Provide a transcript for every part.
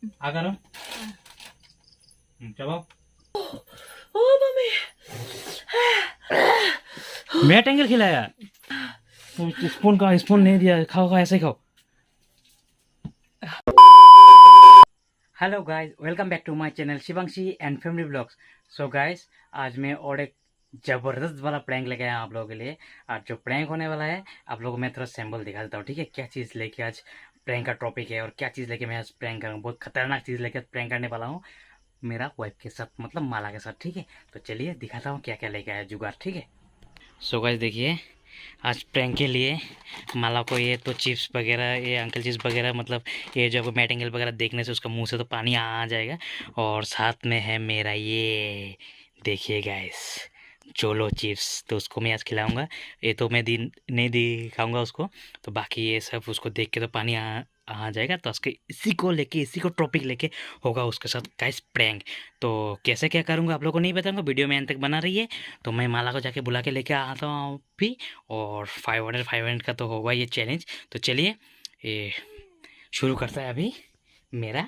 आ करो। चलो। ओ मम्मी, मैं टेंगल खिलाया। तुम स्पून नहीं दिया, खाओ खाओ ऐसे ही खाओ। Hello guys, welcome back to my channel Shivanshi and family blogs. So guys, आज मैं और एक ज़बरदस्त वाला प्रैंक लेके आया आप लोगों के लिए। और जो प्रैंक होने वाला है आप लोगों को मैं थोड़ा सैम्पल दिखा देता हूँ, ठीक है। क्या चीज़ लेके आज प्रैंक का टॉपिक है और क्या चीज़ लेके मैं आज प्रैंक करूँ। बहुत खतरनाक चीज़ लेके प्रैंक करने वाला हूँ मेरा वाइफ के साथ, मतलब माला के साथ, ठीक है। तो चलिए दिखाता हूँ क्या क्या लेके आया जुगाड़, ठीक है। सो गाइस देखिए, आज प्रैंक के लिए माला को ये तो चिप्स वगैरह, ये अंकल चिप्स वगैरह, मतलब ये जो मैट एंगल वगैरह देखने से उसका मुंह से तो पानी आ जाएगा। और साथ में है मेरा ये, देखिए गाइस, चोलो चिप्स। तो उसको मैं आज खिलाऊंगा। ये तो मैं दिन नहीं दिखाऊंगा उसको, तो बाकी ये सब उसको देख के तो पानी आ जाएगा। तो उसके इसी को लेके, इसी को टॉपिक लेके होगा उसके साथ गाइस प्रैंक। तो कैसे क्या करूँगा आप लोगों को नहीं बताऊंगा, वीडियो में अंत तक बना रही है। तो मैं माला को जाके बुला के लेके आता हूँ भी। और 500 का तो होगा ये चैलेंज। तो चलिए ये शुरू करता है अभी मेरा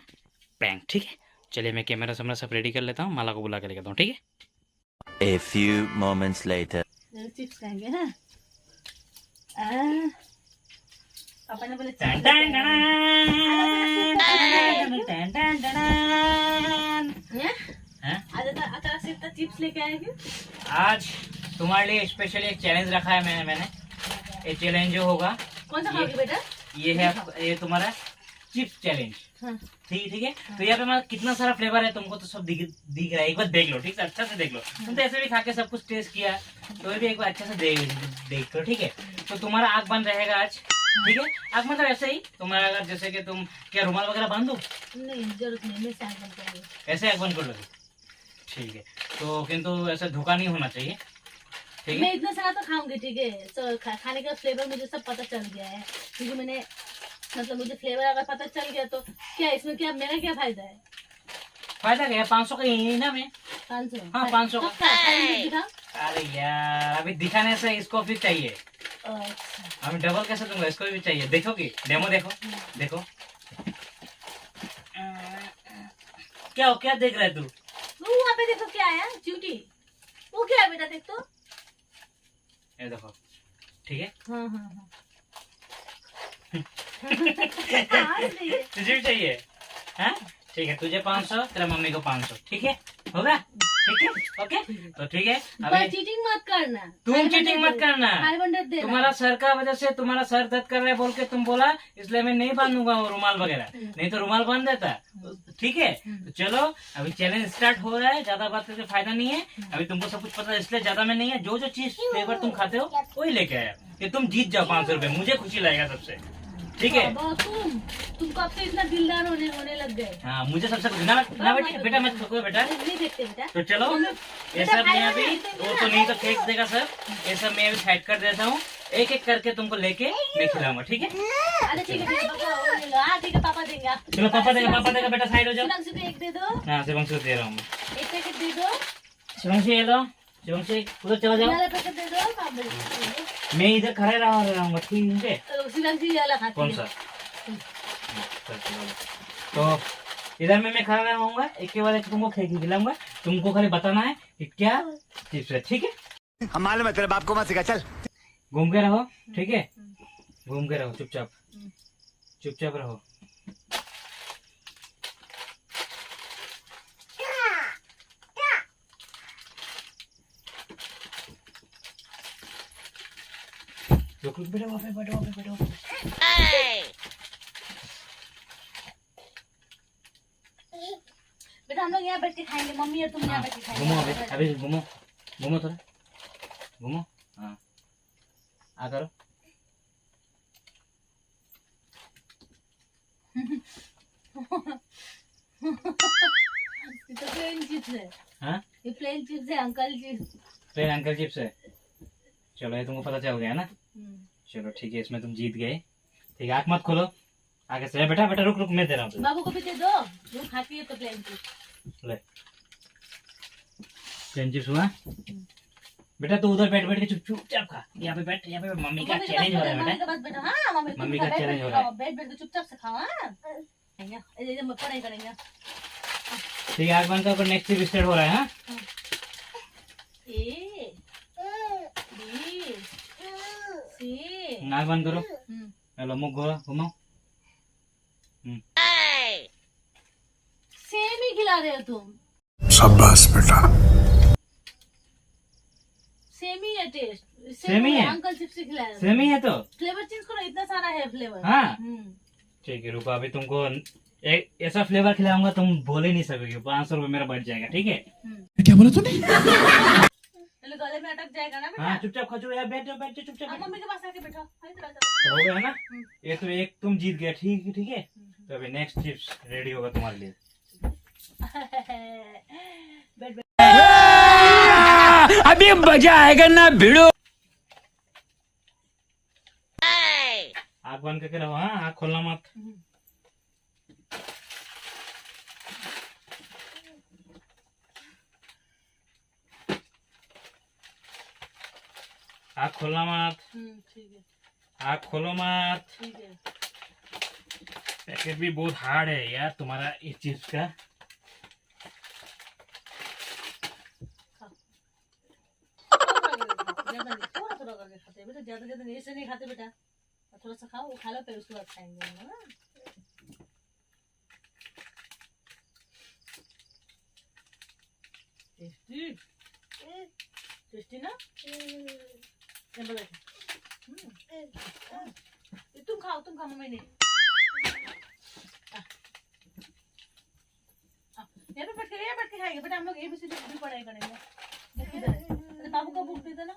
प्रैंक, ठीक है। चलिए मैं कैमरा समरा सब रेडी कर लेता हूँ, माला को बुला के लेके आता हूँ, ठीक है। A few moments later. Chips खाएंगे ना। पापा ने बोले टन टन टन टन टन। आज से इतना चिप्स लेके आए क्यों? आज तुम्हारे लिए स्पेशली एक चैलेंज रखा है मैंने। ये चैलेंज जो होगा, कौन सा खाओगे बेटा? ये है ये तुम्हारा चिप्स चैलेंज, हाँ। ठीक है। तो यहाँ पे हमारा कितना सारा फ्लेवर है तुमको तो सब दिख रहा है। एक बार देख लो, ठीक है, अच्छा से देख लो। तुम तो ऐसे भी खा के सब कुछ टेस्ट किया, तो ये भी एक बार अच्छा से देख लो, ठीक है। तो तुम्हारा आग बंद रहेगा आज, ठीक है। आग मतलब ऐसे ही तुम्हारा, अगर जैसे कि तुम क्या रुमाल वगैरह बांध दो? नहीं, जरूरत नहीं, मैं आग बंद करूंगी। ऐसे आग बंद कर लोगे, ठीक है। तो किंतु ऐसा धोखा नहीं होना चाहिए, ठीक है। मैं इतना सारा तो खाऊंगी, ठीक है। तो खाने का फ्लेवर मुझे सब पता चल गया है, क्योंकि मैंने, मतलब मुझे फ्लेवर अगर पता चल गया तो क्या इसमें, क्या मेरा क्या फायदा है? फायदा क्या है? 500 का ही ना में। 500? हाँ, 500 का। दिखा। अरे यार, अभी दिखाने से इसको फिर चाहिए। अच्छा, अभी डबल कैसे दूंगा, इसको भी चाहिए। देखोगी डेमो? देखो देखो। क्या देख रहा है तू? वो वहाँ पे देखो क्या है, चूटी। वो क्या है बेटा, देख तो। ये देखो, ठीक है। हाँ हाँ हाँ। तुझे भी चाहिए? हाँ ठीक है, तुझे 500, तेरा मम्मी को 500, ठीक है। होगा? ठीक है, ओके। तो ठीक है, अभी चीटिंग मत करना। तुम चीटिंग मत करना। 500 देना। तुम्हारा सर का वजह से तुम्हारा सर दर्द कर रहा है बोल के तुम बोला, इसलिए मैं नहीं बांधूंगा वो रुमाल वगैरह। नहीं तो रुमाल बांध देता, ठीक है। तो चलो अभी चैलेंज स्टार्ट हो रहा है। ज्यादा बात करके फायदा नहीं है, अभी तुमको सब कुछ पता है, इसलिए ज्यादा में नहीं है। जो चीज फ्लेवर तुम खाते हो वही लेके आया। कि तुम जीत जाओ 500 रुपए, मुझे खुशी लगेगा सबसे, ठीक है। तुमको अब तो इतना दिलदार होने लग गए। हाँ, मुझे सबसे ना बेटा मत थको बेटा। नहीं देखते बेटा। तो चलो ये सब मैं अभी, वो तो नहीं तो फेंक देगा सर। ये सब मैं अभी साइड कर देता हूँ, एक एक करके तुमको लेके मैं खिलाऊंगा, ठीक है। अरे ठीक है, ठीक है, पापा देंगे। चलो पापा देगा बेटा, साइड हो जाओ। शिवांशी को एक दे दो। हाँ, शिवांशी को दे रहा हूँ मैं। एक पैकेट दे दो। शिवांशी ये लो, शिवांशी उधर चला जाओ। मेरा पैकेट दे दो, पापा दे दो। मैं इधर खड़े रहूंगा, ठीक है। तो शिवांशी वाला खाती कौन है। सा? तो इधर में मैं खड़ा रहूंगा, एक के बाद एक तुमको खिलाऊंगा। तुमको खाली बताना है कि क्या चिप्स है, ठीक है। हम मालूम है तेरे बाप को मत सिखा, चल। घूम के रहो, ठीक है। घूम के रहो, चुपचाप रहो। रुक बेटा, वहाँ पे बैठो। बेटा हम लोग यहाँ बैठ के खाएंगे, मम्मी और तुम यहाँ बैठ के खाएंगे। घूमो अभी घूमो थोड़ा, घूमो। हाँ, आ करो। ये तो प्लेन चिप्स है। हाँ, ये प्लेन चिप्स है, uncle chips. Plain uncle chips है। चलो ये तुमको पता चल गया ना। चलो ठीक है, इसमें तुम जीत गए, ठीक है। आँख मत खोलो, आगे से बेटा रुक, मैं दे रहा हूँ। बाबू को भी दे दो, वो खाती है तो प्लेन चिप्स। ले, प्लेन चिप्स हुआ बेटा। तू उधर बैठ के चुपचाप खा। यहाँ पे बैठ, यहाँ पे मम्मी का चैलेंज हो रहा है बेटा। मम्मी का चैलेंज हो रहा है। बैठ के चुपचाप से खाओ। हाँ पढ़ाई करेंगे। ठीक है, आग बंद कर, नेक्स्ट चीज स्टार्ट हो रहा है। हाँ, ए बी सी। आग बंद करो। हेलो, मुख घुमाओ। सेम ही खिला रहे हो तुम। शाबाश बेटा। सेम ही है टेस्ट। सेम ही है। अंकल चिप्स ही खिलाया। सेम ही है तो। फ्लेवर चेंज करो, इतना सारा है फ्लेवर। हाँ ठीक है, रुको, अभी तुमको एक ऐसा फ्लेवर खिलाऊंगा तुम बोल ही नहीं सकोगे। 500 रुपये मेरा बच जाएगा, ठीक है? क्या बोला तूने? चलो, गले में अटक जाएगा ना बेटा। हाँ, चुपचाप खजूर यार, बैठ जाओ चुपचाप। अब मम्मी के पास आके बैठो। तो हो गया ना? ये तो एक तुम जीत गया, ठीक है। तो अभी नेक्स्ट चिप्स रेडी होगा तुम्हारे लिए। अभी मजा आएगा ना भिड़ो। आग बंद करके रहो। हाँ, आग खोलना मत। आग खोलना मत। ठीक है, आग खोलो मत। ठीक है। पैकेट भी बहुत हार्ड है यार तुम्हारा इस चिप्स का। थोड़ा थोड़ा करके खाते बेटा, ज्यादा ज्यादा ऐसे नहीं खाते बेटा। थोड़ा सा खाओ, खा लो, फिर उसके बाद खाएंगे हम ना। टेस्टी टेस्टी ना। तुम खाओ मम्मी ने। यहाँ पे बैठ के खाएंगे बेटा। हम लोग ABCD भी पढ़ाई करेंगे। बाबू का बुक दे देना।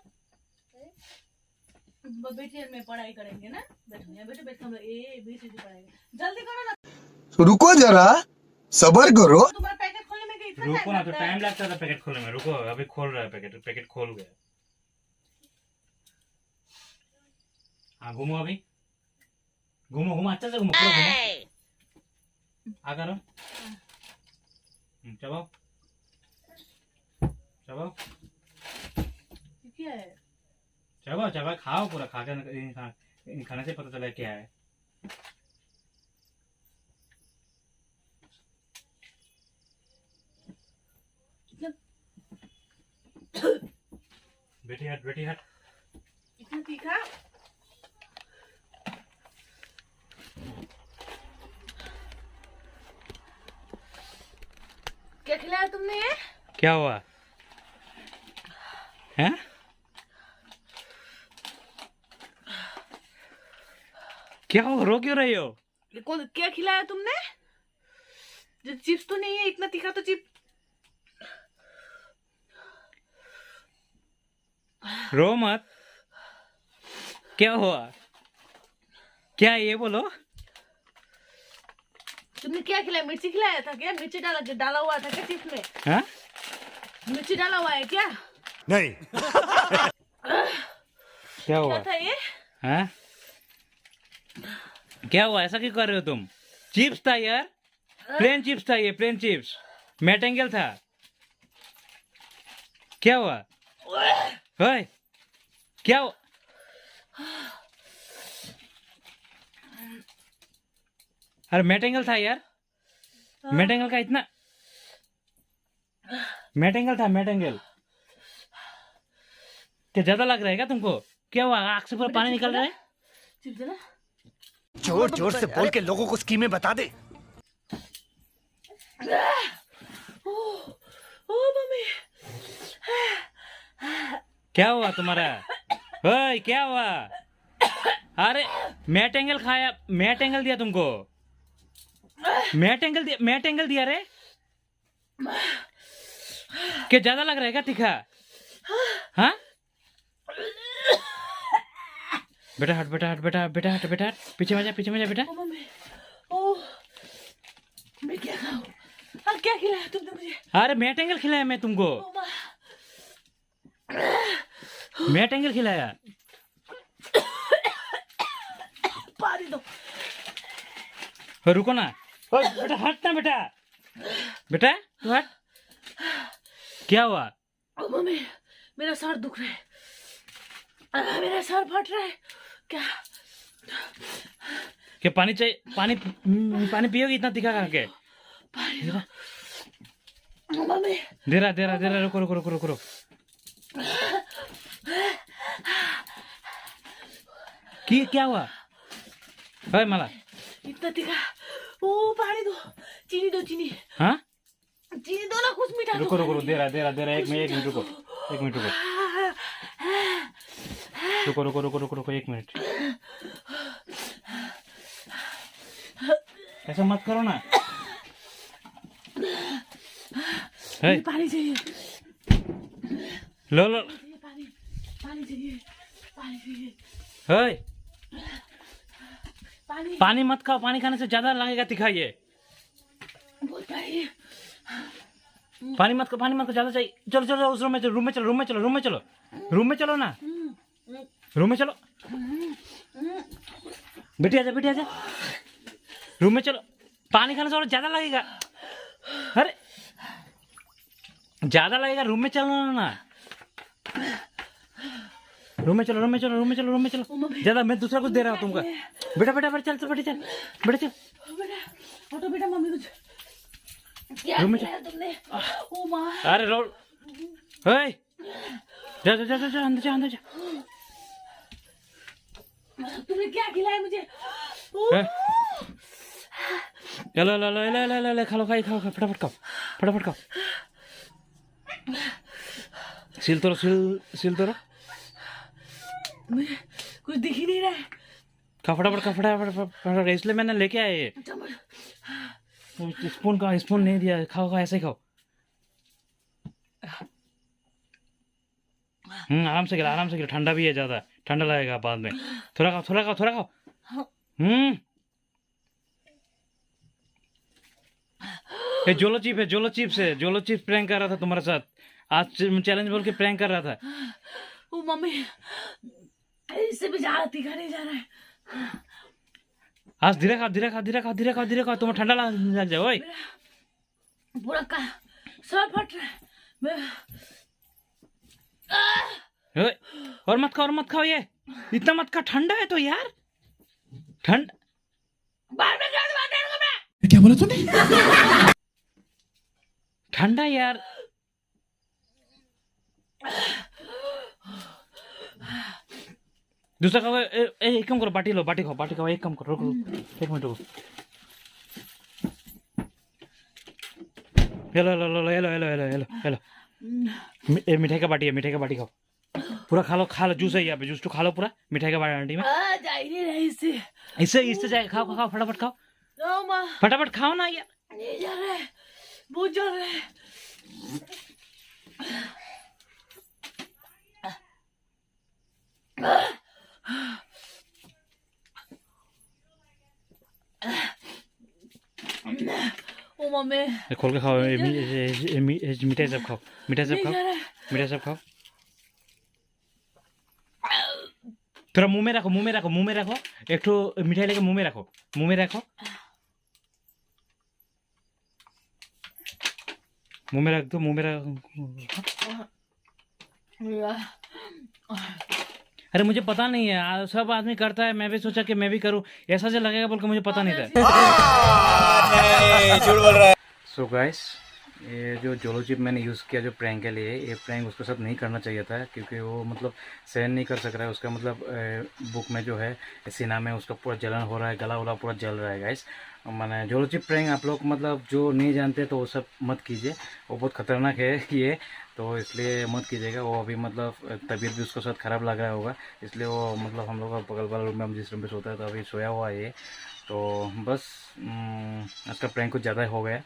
बेटिए में पढ़ाई करेंगे ना। बैठो यहाँ, बैठ के हम लोग ABCD पढ़ाएंगे। जल्दी करो ना। रुको जरा, सबर करो। तुम्हारा पैकेट खोलने में इतना रुको ना, तो लगता है? टाइम लगता था पैकेट खोलने में। रुको, अभी खोल रहा है पैकेट खोल गया। हाँ, घूमो, अभी घूमो अच्छा से घूमो, पूरा घूमो। आ करो, चबाओ। क्या है? चबाओ, खाओ पूरा। खा के खाने से पता चला क्या है। बेटी हट। इतना तीखा? क्या खिलाया तुमने ये? क्या हुआ है? क्या हो, रो क्यों रही हो? ये कौन, क्या खिलाया तुमने? जो चिप्स तो नहीं है, इतना तीखा तो चिप्स। रो मत। क्या हुआ? क्या, ये बोलो। तुमने क्या खिलाया? मिर्ची खिलाया था क्या? मिर्ची डाला हुआ था क्या चिप्स में? हाँ? मिर्ची डाला हुआ है क्या? नहीं। क्या हुआ? क्या था ये? हाँ? क्या हुआ? ऐसा क्यों कर रहे हो तुम? चिप्स था यार, प्लेन चिप्स था ये, प्लेन चिप्स। मैटेंगल था। क्या हुआ? ओए, क्या हुआ? अरे मैटेंगल था यार, मैटेंगल का इतना, मैटेंगल था, मैटेंगल। क्या ज्यादा लग रहा है क्या तुमको? क्या हुआ? आँख से पूरा पानी निकल रहा है। चिप्स देना। जोर जोर से बोल के लोगों को स्कीमें बता दे। ओ मम्मी, क्या हुआ तुम्हारा? ओए, क्या हुआ? अरे मैटेंगल खाया, मैटेंगल दिया तुमको, मैटेंगल दिया रे। क्या ज्यादा लग रहा है क्या तीखा? हाँ बेटा हट, बेटा हट। पीछे में जा बेटा। ओ मम्मी, ओ मैं क्या खाऊं? हाँ, क्या खिलाया तुमने मुझे? अरे मैटेंगल खिलाया मैं तुमको, ओ माँ, मैटेंगल खिलाया। पानी दो। रुको ना। ओए बेटा हट ना, बेटा तू हट। क्या हुआ? ओ मम्मी, मेरा सर दुख रहा है। मेरा सर फट रहा है। क्या क्या पानी चाहिए? पानी पानी पियोगी इतना तीखा खा के? मम्मी दे रहा, रुको रुको रुको रुको रुको। क्या हुआ? अरे माला इतना तीखा। ओ पानी दो, चीनी दो, चीनी। हाँ चीनी दो ना, कुछ मीठा दो। रुको रुको दे रहा, एक मिनट रुको, एक मिनट रुको, एक मिनट। ऐसा मत करो ना। मुझे पानी चाहिए। लो पानी पानी चाहिए, पानी चाहिए। पानी पानी मत खाओ, पानी खाने से ज्यादा लगेगा तीखा ये। बहुत चाहिए। पानी मत खाओ, ज्यादा चाहिए। चलो उस रूम में चलो, रूम में चलो ना, रूम में चलो। बेटी आजा, रूम में चलो। पानी खाने से और ज्यादा लगेगा। अरे ज्यादा लगेगा, रूम में चलो ना। रूम में चलो। ज्यादा मैं दूसरा कुछ दे रहा हूँ तुमको। बेटा चल। हटो बेटा, मम्मी कुछ क्या रूम में खिलाया तुमने? ओ माँ, अरे रोल। जा अंदर जा। तुमने क्या खिलाया मुझे? ले खा लो, फटाफट खाओ। सील तोड़ो। मुझे कुछ दिख ही नहीं रहा है। खा फटाफट, इसलिए मैंने लेके आए ये। स्पून नहीं दिया। खाओ, ऐसे ही खाओ। आराम से गिरा। ठंडा भी है, ज्यादा ठंडा लगेगा बाद में। थोड़ा खाओ। ये जोलो चिप्स प्रैंक कर रहा था तुम्हारे साथ। आज चैलेंज बोल के प्रैंक कर रहा था। ओ मम्मी, इससे भी ज्यादा तीखा नहीं जा रहा है। आज धीरे खाओ, तुम्हें ठंडा लग जाए। ओए पूरा का सर फट रहा है। ओए, और मत खाओ ये। इतना मत खा, ठंडा है तो यार। क्या बोला तूने? ठंडा यार। दूसरा खाओ। एक काम करो, बाटी खाओ। एक काम करो, रुको, एक मिनट रुको। हेलो। ये मिठाई का बाटी खाओ। पूरा खा लो, जूस है यहाँ पे, जूस तो खा लो पूरा मिठाई का बाटी में। जा ही नहीं रहा इससे जाए। खाओ, फटाफट खाओ। ओ माँ, फटाफट खाओ ना यार। नहीं जा रहा है, बहुत जा रहा है। ओ मम्मी, खोल के खाओ। मिठाई सब खाओ। थोड़ा मुंह में रखो। एक ठो मिठाई लेके मुंह में रखो। मुंह में रख दो। अरे मुझे पता नहीं है, सब आदमी करता है, मैं भी सोचा कि मैं भी करूं। ऐसा से लगेगा बोल के मुझे पता नहीं था। झूठ बोल रहा है। सो गाइस, ये जो जोलो चिप मैंने यूज़ किया जो प्रैंक के लिए, ये प्रैंक उसके साथ नहीं करना चाहिए था, क्योंकि वो मतलब सहन नहीं कर सक रहा है। उसका मतलब बुक में जो है, सीना में उसका पूरा जलन हो रहा है, गला वला पूरा जल रहा है गाइस। मैंने जोलो चिप प्रैंक आप लोग मतलब जो नहीं जानते तो वो सब मत कीजिए, वो बहुत ख़तरनाक है ये, तो इसलिए मत कीजिएगा। वो अभी मतलब तबीयत भी उसके साथ ख़राब लग रहा होगा, इसलिए वो मतलब हम लोग का बगल वाला रूम में, हम जिस रूम पे सोता है, तो अभी सोया हुआ है ये। तो बस इसका प्रैंक कुछ ज़्यादा हो गया,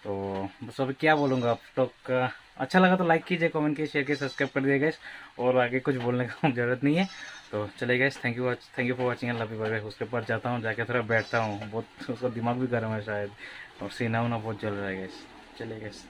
तो बस अभी क्या बोलूँगा। आप लोग अच्छा लगा तो लाइक कीजिए, कमेंट कीजिए, शेयर कीजिए, सब्सक्राइब कर दीजिए गाइस। और आगे कुछ बोलने का ज़रूरत नहीं है, तो चलिए guys, thank you for watching. Love you, bye bye. उसके ऊपर जाता हूँ, जाके थोड़ा बैठता हूँ, बहुत उसका दिमाग भी गर्म है शायद, और सीना उना बहुत जल रहा है गाइस। चलिए गाइस।